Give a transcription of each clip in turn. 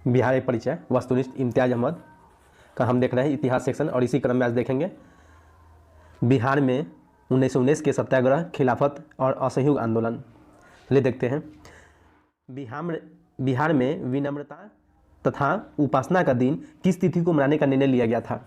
बिहार एक परिचय, वस्तुनिष्ठ इम्तियाज अहमद का हम देख रहे हैं इतिहास सेक्शन। और इसी क्रम में आज देखेंगे बिहार में 1919 के सत्याग्रह, खिलाफत और असहयोग आंदोलन। चलिए देखते हैं। बिहार में विनम्रता तथा उपासना का दिन किस तिथि को मनाने का निर्णय लिया गया था?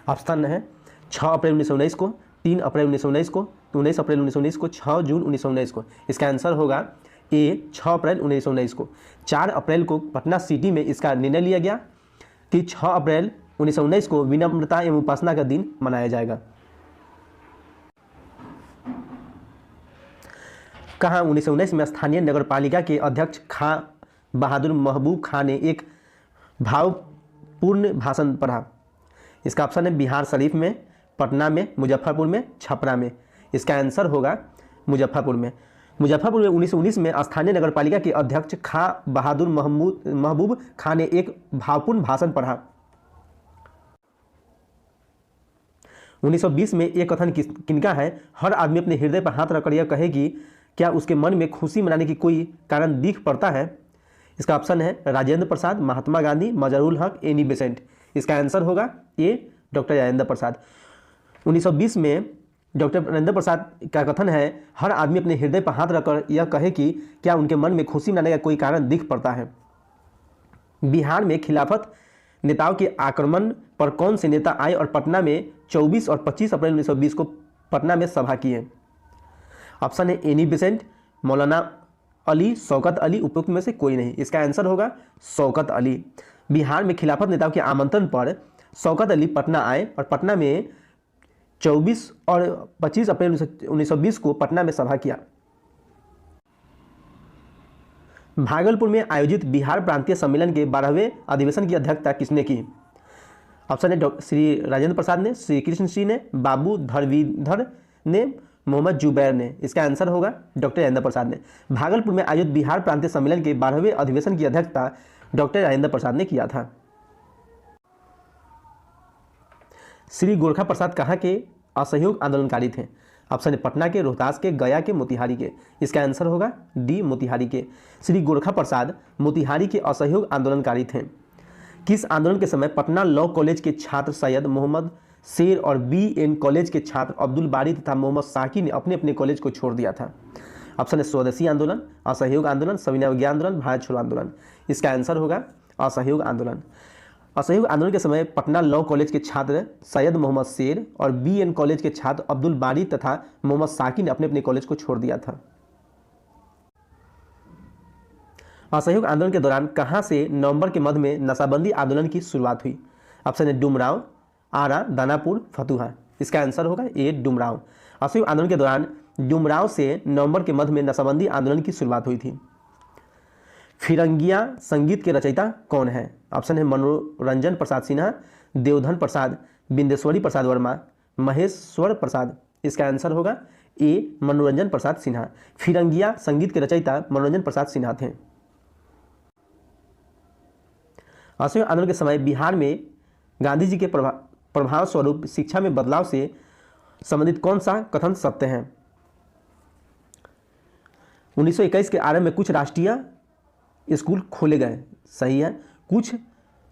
ऑप्शन है 6 अप्रैल 1919 को, 3 अप्रैल 1919 को, 19 अप्रैल 1919 को, 6 जून 1919 को। इसका आंसर होगा ए 6 अप्रैल 1919 को। 4 अप्रैल को पटना सिटी में इसका निर्णय लिया गया कि 6 अप्रैल 1919 को विनम्रता एवं उपासना का दिन मनाया जाएगा। कहाँ 1919 में स्थानीय नगरपालिका के अध्यक्ष खां बहादुर महबूब खां ने एक भावपूर्ण भाषण पढ़ा? इसका ऑप्शन है बिहार शरीफ में, पटना में, मुजफ्फरपुर में, छपरा में। इसका आंसर होगा मुजफ्फरपुर में। मुजफ्फरपुर में 1919 में स्थानीय नगरपालिका के अध्यक्ष खां बहादुर महबूब खां ने एक भावपूर्ण भाषण पढ़ा। 1920 में एक कथन किनका है? हर आदमी अपने हृदय पर हाथ रखकर यह कहे कि क्या उसके मन में खुशी मनाने की कोई कारण दिख पड़ता है? इसका ऑप्शन है राजेंद्र प्रसाद, महात्मा गांधी, मजरूल हक, एनी बेसेंट। इसका आंसर होगा ए डॉक्टर राजेंद्र प्रसाद। 1920 में डॉक्टर राजेंद्र प्रसाद का कथन है हर आदमी अपने हृदय पर हाथ रखकर यह कहे कि क्या उनके मन में खुशी मनाने का कोई कारण दिख पड़ता है। बिहार में खिलाफत नेताओं के आक्रमण पर कौन से नेता आए और पटना में 24 और 25 अप्रैल 1920 को पटना में सभा किए? ऑप्शन है एनी बेसेंट, मौलाना अली, शौकत अली, उपयुक्त में से कोई नहीं। इसका आंसर होगा शौकत अली। बिहार में खिलाफत नेताओं के आमंत्रण पर शौकत अली पटना आए और पटना में 24 और 25 अप्रैल 1920 को पटना में सभा किया। भागलपुर में आयोजित बिहार प्रांतीय सम्मेलन के 12वें अधिवेशन की अध्यक्षता किसने की? ऑप्शन है श्री राजेंद्र प्रसाद ने, श्री कृष्ण सिंह ने, बाबू धरवीधर ने, मोहम्मद जुबैर ने। इसका आंसर होगा डॉक्टर राजेंद्र प्रसाद ने। भागलपुर में आयोजित बिहार प्रांतीय सम्मेलन के 12वें अधिवेशन की अध्यक्षता डॉक्टर राजेंद्र प्रसाद ने किया था। श्री गोरखा प्रसाद कहाँ के असहयोग आंदोलनकारी थे? ऑप्शन है पटना के, रोहतास के, गया के, मोतिहारी के। इसका आंसर होगा डी मोतिहारी के। श्री गोरखा प्रसाद मोतिहारी के असहयोग आंदोलनकारी थे। किस आंदोलन के समय पटना लॉ कॉलेज के छात्र सैयद मोहम्मद शेर और BN कॉलेज के छात्र अब्दुल बारी तथा मोहम्मद साकी ने अपने अपने कॉलेज को छोड़ दिया था? ऑप्शन है स्वदेशी आंदोलन, असहयोग आंदोलन, सविनय अवज्ञा आंदोलन, भारत छोड़ो आंदोलन। इसका आंसर होगा असहयोग आंदोलन। असहयोग आंदोलन के समय पटना लॉ कॉलेज के छात्र सैयद मोहम्मद शेर और BN कॉलेज के छात्र अब्दुल बारी तथा मोहम्मद साकी ने अपने अपने कॉलेज को छोड़ दिया था। असहयोग आंदोलन के दौरान कहां से नवंबर के मध्य में नशाबंदी आंदोलन की शुरुआत हुई? ऑप्शन है डुमरांव, आरा, दानापुर, फतुहा। इसका आंसर होगा ए डुमरांव। असहयोग आंदोलन के दौरान डुमरांव से नवंबर के मध्य में नशाबंदी आंदोलन की शुरुआत हुई थी। फिरंगिया संगीत के रचयिता कौन है? ऑप्शन है मनोरंजन प्रसाद सिन्हा, देवधन प्रसाद, बिंदेश्वरी प्रसाद वर्मा, महेश्वर प्रसाद। इसका आंसर होगा ए मनोरंजन प्रसाद सिन्हा। फिरंगिया संगीत के रचयिता मनोरंजन प्रसाद सिन्हा थे। असहयोग आंदोलन के समय बिहार में गांधी जी के प्रभाव स्वरूप शिक्षा में बदलाव से संबंधित कौन सा कथन सत्य है? 1921 के आरंभ में कुछ राष्ट्रीय स्कूल खोले गए, सही है। कुछ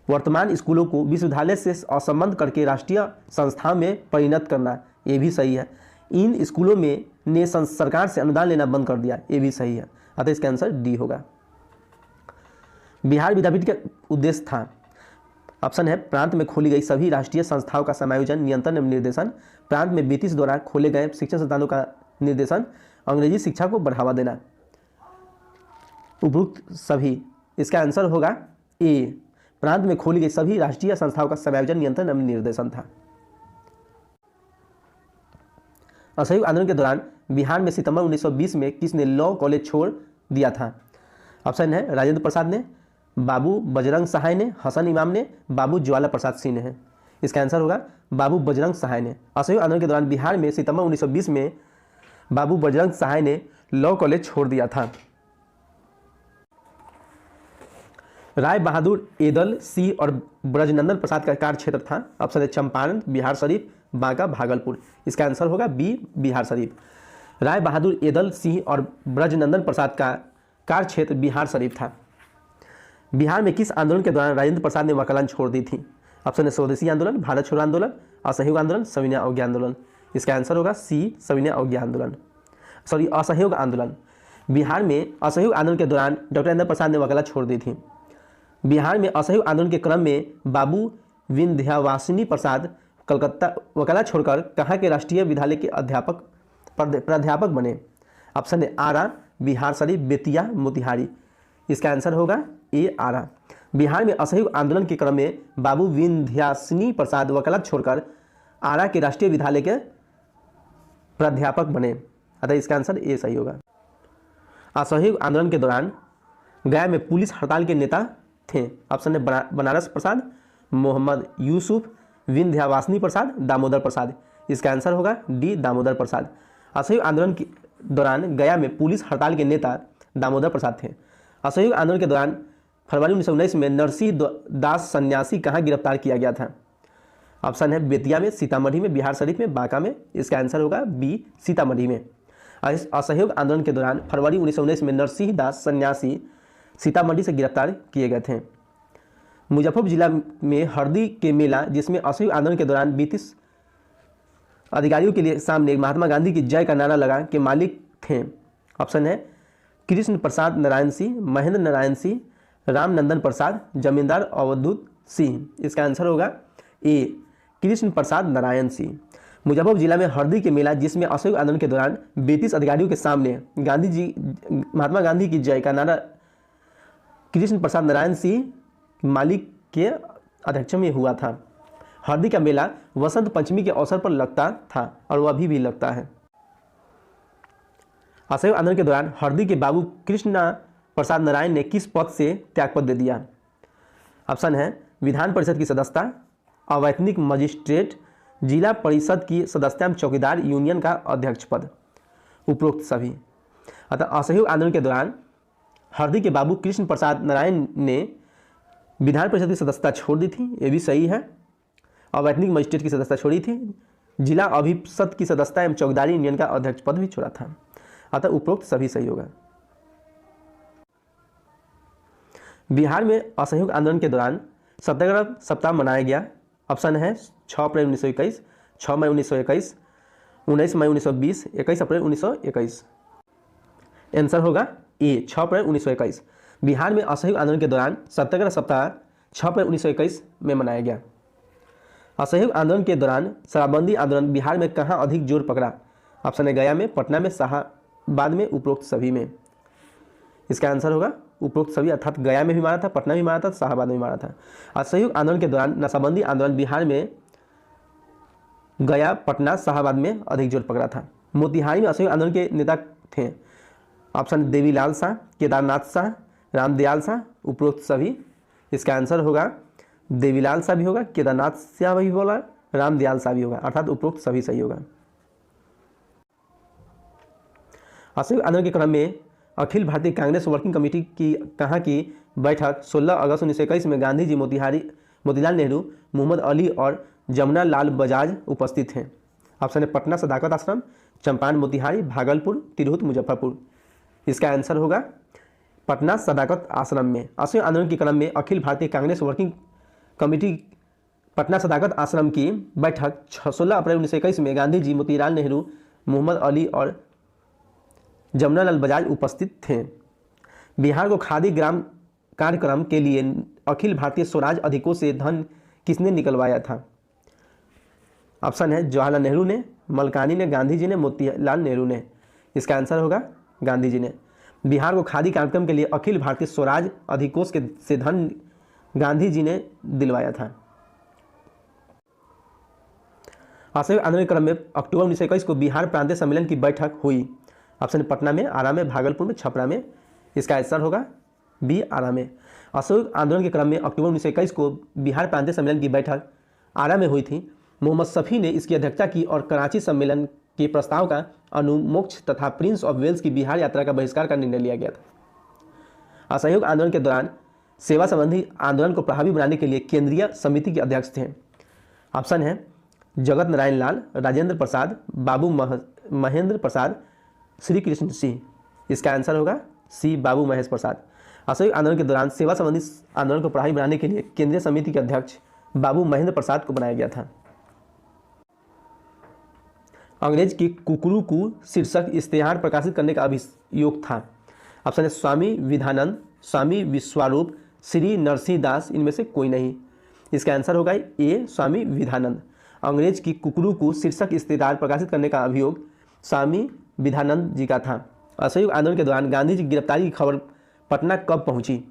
वर्तमान स्कूलों को विश्वविद्यालय से असंबद्ध करके राष्ट्रीय संस्थाओं में परिणत करना, ये भी सही है। इन स्कूलों में ने सरकार से अनुदान लेना बंद कर दिया, ये भी सही है। अतः इसका आंसर डी होगा। बिहार विद्यापीठ का उद्देश्य था? ऑप्शन है प्रांत में खोली गई सभी राष्ट्रीय संस्थाओं का समायोजन, नियंत्रण एवं निर्देशन, प्रांत में ब्रिटिश द्वारा खोले गए शिक्षण संस्थानों का निर्देशन, अंग्रेजी शिक्षा को बढ़ावा देना। उपरोक्त सभी। इसका आंसर होगा ए प्रांत में खोली गई सभी राष्ट्रीय संस्थाओं का समायोजन, नियंत्रण एवं निर्देशन था। असहयोग आंदोलन के दौरान बिहार में सितंबर 1920 में किसने लॉ कॉलेज छोड़ दिया था? ऑप्शन है राजेंद्र प्रसाद ने, बाबू बजरंग सहाय ने, हसन इमाम ने, बाबू ज्वाला प्रसाद सिंह ने। इसका आंसर होगा बाबू बजरंग सहाय ने। असहयोग आंदोलन के दौरान बिहार में सितंबर 1920 में बाबू बजरंग सहाय ने लॉ कॉलेज छोड़ दिया था। राय बहादुर एदल सिंह और ब्रजनंदन प्रसाद का कार्य क्षेत्र था? ऑप्शन है चंपारण, बिहार शरीफ, बांका, भागलपुर। इसका आंसर होगा बी बिहार शरीफ। राय बहादुर एदल सिंह और ब्रजनंदन प्रसाद का कार्य क्षेत्र बिहार शरीफ था। बिहार में किस आंदोलन के दौरान राजेंद्र प्रसाद ने वकालत छोड़ दी थी? ऑप्शन है स्वदेशी आंदोलन, भारत छोड़ो आंदोलन, असहयोग आंदोलन, सविनय अवज्ञा आंदोलन। इसका आंसर होगा सी, सविनय अवज्ञा आंदोलन, सॉरी असहयोग आंदोलन। बिहार में असहयोग आंदोलन के दौरान डॉक्टर राजेंद्र प्रसाद ने वकालत छोड़ दी थी। बिहार में असहयोग आंदोलन के क्रम में बाबू विंध्यवासिनी प्रसाद कलकत्ता वकालत छोड़कर कहाँ के राष्ट्रीय विद्यालय के प्राध्यापक बने? ऑप्शन है आरा, बिहार शरीफ, बेतिया, मोतिहारी। इसका आंसर होगा ए, आरा। बिहार में असहयोग आंदोलन के क्रम में बाबू विंध्यासिनी प्रसाद वकालत छोड़कर आरा के राष्ट्रीय विद्यालय के प्राध्यापक बने, अतः इसका आंसर ए सही होगा। असहयोग आंदोलन के दौरान गया में पुलिस हड़ताल के नेता थे। ऑप्शन है बनारस प्रसाद, मोहम्मद यूसुफ, विंध्यवासिनी प्रसाद, दामोदर प्रसाद। इसका आंसर होगा डी, दामोदर प्रसाद। असहयोग आंदोलन के दौरान गया में पुलिस हड़ताल के नेता दामोदर प्रसाद थे। असहयोग आंदोलन के दौरान फरवरी 1919 में नरसिंह दास सन्यासी कहाँ गिरफ्तार किया गया था? ऑप्शन है बेतिया में, सीतामढ़ी में, बिहार शरीफ में, बांका में। इसका आंसर होगा बी, सीतामढ़ी में। असहयोग आंदोलन के दौरान फरवरी 1919 में नरसिंह दास सन्यासी सीतामढ़ी से गिरफ्तार किए गए थे। मुजफ्फरपुर जिला में हरदी के मेला जिसमें असहयोग आंदोलन के दौरान ब्रिटिश अधिकारियों के लिए सामने महात्मा गांधी की जय का नारा लगा के मालिक थे। ऑप्शन है कृष्ण प्रसाद नारायण सिंह, महेंद्र नारायण सिंह, रामनंदन प्रसाद, जमींदार अवधूत सिंह। इसका आंसर होगा ए, कृष्ण प्रसाद नारायण सिंह। मुजफ्फरपुर जिला में हरदी के मेला जिसमें असहयोग आंदोलन के दौरान ब्रिटिश अधिकारियों के सामने महात्मा गांधी की जय का नारा कृष्ण प्रसाद नारायण सिंह मालिक के अध्यक्ष में हुआ था। हरदी का मेला वसंत पंचमी के अवसर पर लगता था और वह अभी भी लगता है। असहयोग आंदोलन के दौरान हरदी के बाबू कृष्णा प्रसाद नारायण ने किस पद से त्यागपत्र दे दिया? ऑप्शन है विधान परिषद की सदस्यता, अवैतनिक मजिस्ट्रेट, जिला परिषद की सदस्यता एवं चौकीदार, यूनियन का अध्यक्ष पद, उपरोक्त सभी। अतः असहयोग आंदोलन के दौरान हरदी के बाबू कृष्ण प्रसाद नारायण ने विधान परिषद की सदस्यता छोड़ दी थी, ये भी सही है। अवैतनिक मजिस्ट्रेट की सदस्यता छोड़ी थी, जिला अभिषद की सदस्यता एवं चौकीदारी यूनियन का अध्यक्ष पद भी छोड़ा था, अतः उपरोक्त सभी सही होगा। बिहार में असहयोग आंदोलन के दौरान सत्याग्रह सप्ताह मनाया गया। ऑप्शन है 6 अप्रैल 1921, 6 मई 1921, 19 मई 1920, 21 अप्रैल 1921। आंसर होगा ए, 6 अप्रैल 1921। बिहार में असहयोग आंदोलन के दौरान सत्याग्रह सप्ताह 6 अप्रैल 1921 में मनाया गया। असहयोग आंदोलन के दौरान शराबबंदी आंदोलन बिहार में कहाँ अधिक जोर पकड़ा? ऑप्शन है गया में, पटना में, शाहाबाद में, उपरोक्त सभी में। इसका आंसर होगा उपरोक्त सभी, अर्थात गया में भी मारा था, पटना में भी मारा था, शाहाबाद में भी मारा था। असहयोग आंदोलन के दौरान नशाबंदी आंदोलन बिहार में गया, पटना, शाहाबाद में अधिक जोर पकड़ा था। मोतिहारी में असहयोग आंदोलन के नेता थे। ऑप्शन देवीलाल शाह, केदारनाथ शाह, रामदयाल शाह, उपरोक्त सभी। इसका आंसर होगा देवीलाल शाह भी होगा, केदारनाथ शाह भी बोला, रामदयाल शाह भी होगा, अर्थात उपरोक्त सभी सही होगा। असहयोग आंदोलन के क्रम में अखिल भारतीय कांग्रेस वर्किंग कमेटी की कहाँ की बैठक 16 अगस्त 1921 में गांधी जी, मोतीलाल नेहरू, मोहम्मद अली और जमुना लाल बजाज उपस्थित हैं? ऑप्शन है पटना सदाकत आश्रम, चंपारण मोतिहारी, भागलपुर, तिरहुत, मुजफ्फरपुर। इसका आंसर होगा पटना सदाकत आश्रम में। असहयोग आंदोलन के क्रम में अखिल भारतीय कांग्रेस वर्किंग कमेटी पटना सदाकत आश्रम की बैठक 16 अप्रैल 1921 में गांधी जी, मोतीलाल नेहरू, मोहम्मद अली और जमुना लाल बजाज उपस्थित थे। बिहार को खादी ग्राम कार्यक्रम के लिए अखिल भारतीय स्वराज अधिकों से धन किसने निकलवाया था? ऑप्शन है जवाहरलाल नेहरू ने, मलकानी ने, गांधी जी ने, मोतीलाल नेहरू ने। इसका आंसर होगा गांधी जी ने। बिहार को खादी कार्यक्रम के लिए अखिल भारतीय स्वराज अधिकोष से धन गांधी जी ने दिलवाया था। असहयोग आंदोलन के क्रम में अक्टूबर 1921 को बिहार प्रांतीय सम्मेलन की बैठक हुई। ऑप्शन पटना में, आरा में, भागलपुर में, छपरा में। इसका आंसर होगा बी, आरा में। असहयोग आंदोलन के क्रम में अक्टूबर 1921 को बिहार प्रांतीय सम्मेलन की बैठक आरा में हुई थी। मोहम्मद शफी ने इसकी अध्यक्षता की और कराची सम्मेलन के प्रस्ताव का अनुमोक्ष तथा प्रिंस ऑफ वेल्स की बिहार यात्रा का बहिष्कार का निर्णय लिया गया था। असहयोग आंदोलन के दौरान सेवा संबंधी आंदोलन को प्रभावी बनाने के लिए केंद्रीय समिति के अध्यक्ष थे। ऑप्शन है जगत नारायण लाल, राजेंद्र प्रसाद, बाबू महेंद्र प्रसाद, श्री कृष्ण सिंह। इसका आंसर होगा सी, बाबू महेश प्रसाद। असहयोग आंदोलन के दौरान सेवा संबंधी आंदोलन को प्रभावी बनाने के लिए केंद्रीय समिति के अध्यक्ष बाबू महेंद्र प्रसाद को बनाया गया था। अंग्रेज की कुकरू शीर्षक इश्तेहार प्रकाशित करने का अभियोग था। ऑप्शन है स्वामी विधानंद, स्वामी विश्वारूप, श्री नरसिंह दास, इनमें से कोई नहीं। इसका आंसर होगा ए स्वामी विधानंद। अंग्रेज की कुकरू शीर्षक इश्तेहार प्रकाशित करने का अभियोग स्वामी विधानंद जी का था। असहयोग आंदोलन के दौरान गांधी जी की गिरफ्तारी की खबर पटना कब पहुंची?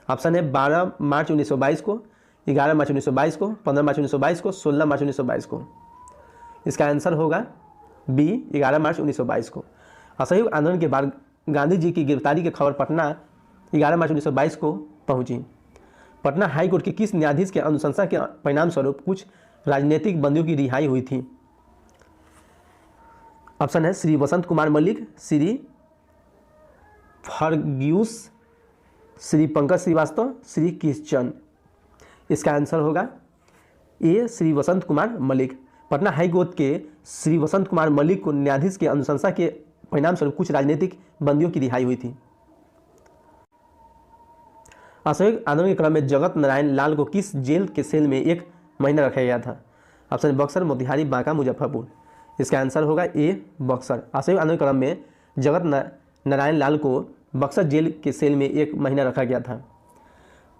ऑप्शन है 12 मार्च 1922 को, 11 मार्च 1922 को, 15 मार्च 1922 को, 16 मार्च 1922 को। इसका आंसर होगा बी 11 मार्च 1922 को। असहयोग आंदोलन के बाद गांधी जी की गिरफ्तारी की खबर पटना 11 मार्च 1922 को पहुंची। पटना हाई कोर्ट के किस न्यायाधीश के अनुशंसा के परिणाम स्वरूप कुछ राजनीतिक बंदियों की रिहाई हुई थी? ऑप्शन है श्री वसंत कुमार मलिक, श्री फर्ग्यूस, श्री पंकज श्रीवास्तव, श्री किशचंद। इसका आंसर होगा ए श्री वसंत कुमार मलिक। पटना हाई कोर्ट के श्री वसंत कुमार मलिक को न्यायाधीश के अनुशंसा के परिणाम स्वरूप कुछ राजनीतिक बंदियों की रिहाई हुई थी। असहयोग आंदोलन के क्रम में जगत नारायण लाल को किस जेल के सेल में 1 महीना रखा गया था? ऑप्शन बक्सर, मोतिहारी, बांका, मुजफ्फरपुर। इसका आंसर होगा ए बक्सर। असहयोग आंदोलन के क्रम में जगत नारायण लाल को बक्सर जेल के सेल में 1 महीना रखा गया था।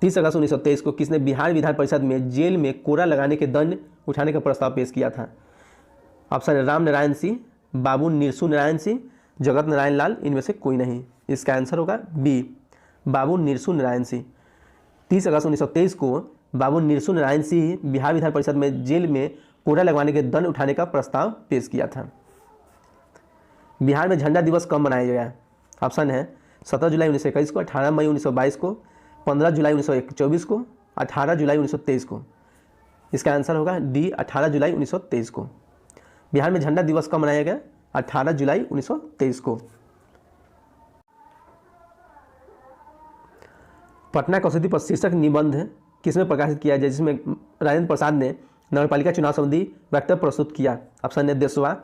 30 अगस्त 1923 को किसने बिहार विधान परिषद में जेल में कोड़ा लगाने के दंड उठाने का प्रस्ताव पेश किया था? ऑप्शन है राम नारायण सिंह, बाबू निरसू नारायण सिंह, जगत नारायण लाल, इनमें से कोई नहीं। इसका आंसर होगा बी बाबू निरसू नारायण सिंह। 30 अगस्त 1923 को बाबू निरसू नारायण सिंह बिहार विधान परिषद में जेल में कोड़ा लगवाने के दंड उठाने का प्रस्ताव पेश किया था। बिहार में झंडा दिवस कब मनाया गया? ऑप्शन है 17 जुलाई 1921 को, 18 मई 1922 को, 15 जुलाई 1924 को, 18 जुलाई 1923 को। इसका आंसर होगा डी 18 जुलाई 1923 को। बिहार में झंडा दिवस कब मनाया गया? 18 जुलाई 1923 को। पटना कसौटी पर शीर्षक निबंध किसमें प्रकाशित किया जाए जिसमें राजेंद्र प्रसाद ने नगरपालिका चुनाव संबंधी वक्तव्य प्रस्तुत किया? ऑप्शन है देशवा,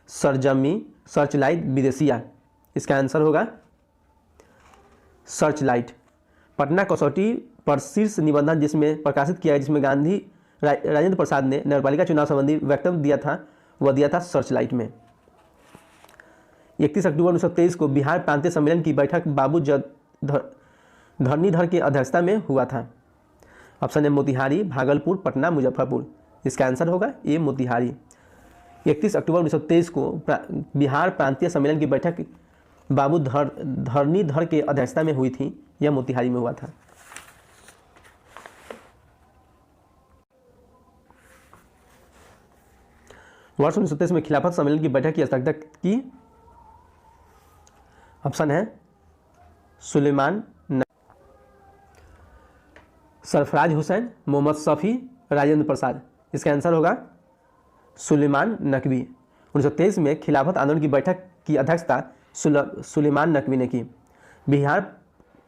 सरजमी, सर्चलाइट, विदेशिया। इसका आंसर होगा सर्चलाइट। पटना कसौटी पर शीर्ष निबंधन जिसमें प्रकाशित किया है जिसमें गांधी राजेंद्र प्रसाद ने नगरपालिका चुनाव संबंधी वक्तव्य दिया था वह दिया था सर्चलाइट में। 31 अक्टूबर 1923 को बिहार प्रांतीय सम्मेलन की बैठक बाबू धरणीधर की अध्यक्षता में हुआ था। ऑप्शन है मोतिहारी, भागलपुर, पटना, मुजफ्फरपुर। इसका आंसर होगा ए मोतिहारी। 31 अक्टूबर 1923 को बिहार प्रांतीय सम्मेलन की बैठक बाबू धरणीधर के अध्यक्षता में हुई थी, यह मोतिहारी में हुआ था। वर्ष 1923 में खिलाफत सम्मेलन की बैठक की अध्यक्षता की? ऑप्शन है सुलेमान, सरफराज हुसैन, मोहम्मद शफी, राजेंद्र प्रसाद। इसका आंसर होगा सुलेमान नकवी। 1923 में खिलाफत आंदोलन की बैठक की अध्यक्षता सुलेमान नकवी ने की। बिहार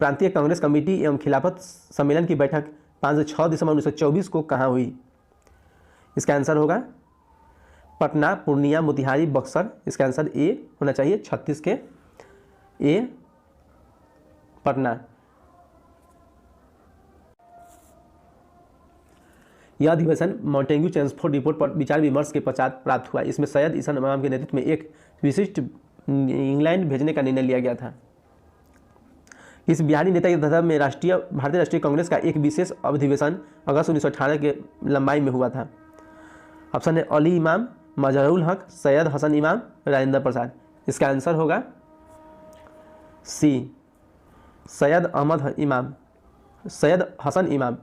प्रांतीय कांग्रेस कमेटी एवं खिलाफत सम्मेलन की बैठक 5 से 6 दिसंबर 1924 को कहाँ हुई? इसका आंसर होगा पटना, पूर्णिया, मोतिहारी, बक्सर। इसका आंसर ए होना चाहिए 36 के ए पटना। यह अधिवेशन मॉन्टेग्यू चेम्सफोर्ड रिपोर्ट पर विचार विमर्श के पश्चात प्राप्त हुआ। इसमें सैयद ईसन इमाम के नेतृत्व में एक विशिष्ट इंग्लैंड भेजने का निर्णय लिया गया था। इस बिहारी नेता के नेतृत्व में भारतीय राष्ट्रीय कांग्रेस का एक विशेष अधिवेशन अगस्त 1918 के लंबाई में हुआ था। ऑप्शन है अली इमाम, मजहरुल हक, सैयद हसन इमाम, राजेंद्र प्रसाद। इसका आंसर होगा सी सैयद हसन इमाम।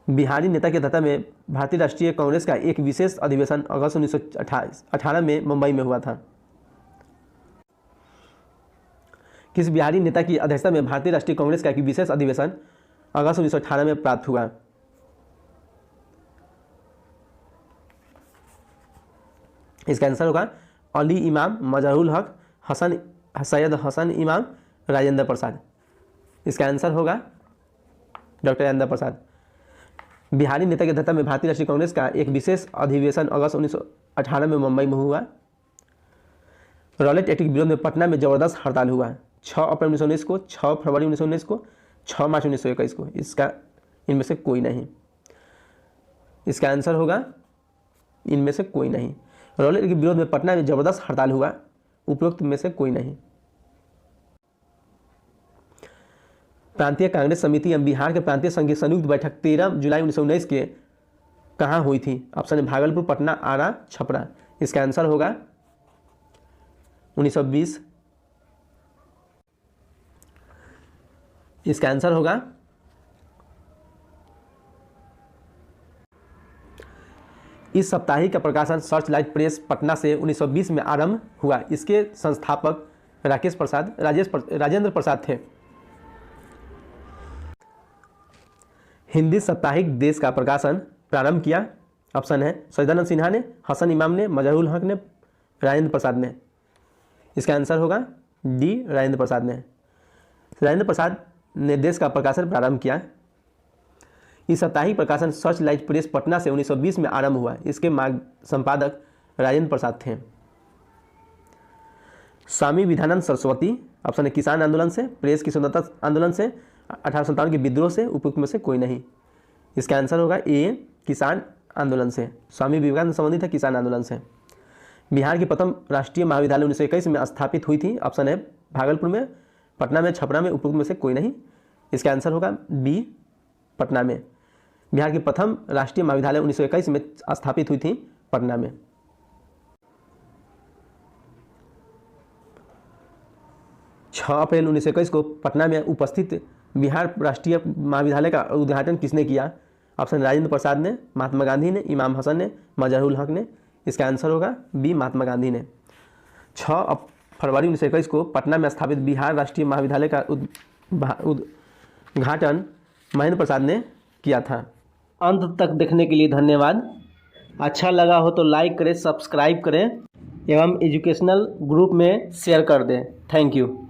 बिहारी नेता के नेतृत्व में भारतीय राष्ट्रीय कांग्रेस का एक विशेष अधिवेशन अगस्त 1918 में मुंबई में हुआ था। किस बिहारी नेता की अध्यक्षता में भारतीय राष्ट्रीय कांग्रेस का एक विशेष अधिवेशन अगस्त 1918 में प्राप्त हुआ? इसका आंसर होगा अली इमाम, मजहरुल हक, सैयद हसन इमाम, राजेंद्र प्रसाद। इसका आंसर होगा डॉक्टर राजेंद्र प्रसाद। बिहारी नेता के नेतृत्व में भारतीय राष्ट्रीय कांग्रेस का एक विशेष अधिवेशन अगस्त 1918 में मुंबई में हुआ। रॉलेट एक्ट के विरोध में पटना में जबरदस्त हड़ताल हुआ। 6 अप्रैल 1919 को, 6 फरवरी 1919 को, 6 मार्च 1921 को। इसका इनमें से कोई नहीं। इसका आंसर होगा इनमें से कोई नहीं। रॉलेट के विरोध में पटना में जबरदस्त हड़ताल हुआ, उपरोक्त में से कोई नहीं। प्रांतीय कांग्रेस समिति एवं बिहार के प्रांतीय संघ की संयुक्त बैठक 13 जुलाई 1919 के कहाँ हुई थी? ऑप्शन है भागलपुर, पटना, आरा, छपरा। इसका आंसर होगा 1920। इसका आंसर होगा इस साप्ताहिक का प्रकाशन सर्च लाइट प्रेस पटना से 1920 में आरंभ हुआ। इसके संस्थापक राजेंद्र प्रसाद थे। हिंदी साप्ताहिक देश का प्रकाशन प्रारंभ किया। ऑप्शन है सैयदानंद सिन्हा ने, हसन इमाम ने, मजहरुल हक ने, राजेंद्र प्रसाद ने। इसका आंसर होगा डी, राजेंद्र प्रसाद ने। राजेंद्र प्रसाद ने देश का प्रकाशन प्रारंभ किया। इस साप्ताहिक प्रकाशन सर्च लाइट प्रेस पटना से 1920 में आरंभ हुआ। इसके संपादक राजेंद्र प्रसाद थे। स्वामी विधानंद सरस्वती, ऑप्शन है किसान आंदोलन से, प्रेस की स्वतंत्रता आंदोलन से, 1857 के विद्रोह से, उपयुक्त में से कोई नहीं। इसका आंसर होगा ए, किसान आंदोलन से। स्वामी विवेकानंद संबंधित है किसान आंदोलन से। बिहार की प्रथम राष्ट्रीय महाविद्यालय 1921 में स्थापित हुई थी। ऑप्शन है भागलपुर में, पटना में, छपरा में, उपयुक्त में से कोई नहीं। इसका आंसर होगा बी, पटना में। बिहार की प्रथम राष्ट्रीय महाविद्यालय 1921 में स्थापित हुई थी पटना में। छः अप्रैल 1921 को पटना में उपस्थित बिहार राष्ट्रीय महाविद्यालय का उद्घाटन किसने किया? ऑप्शन राजेंद्र प्रसाद ने, महात्मा गांधी ने, इमाम हसन ने, मजहरुल हक ने। इसका आंसर होगा बी, महात्मा गांधी ने। 6 फरवरी 1921 को पटना में स्थापित बिहार राष्ट्रीय महाविद्यालय का उद्घाटन महेंद्र प्रसाद ने किया था। अंत तक देखने के लिए धन्यवाद। अच्छा लगा हो तो लाइक करें, सब्सक्राइब करें एवं एजुकेशनल ग्रुप में शेयर कर दें। Thank you.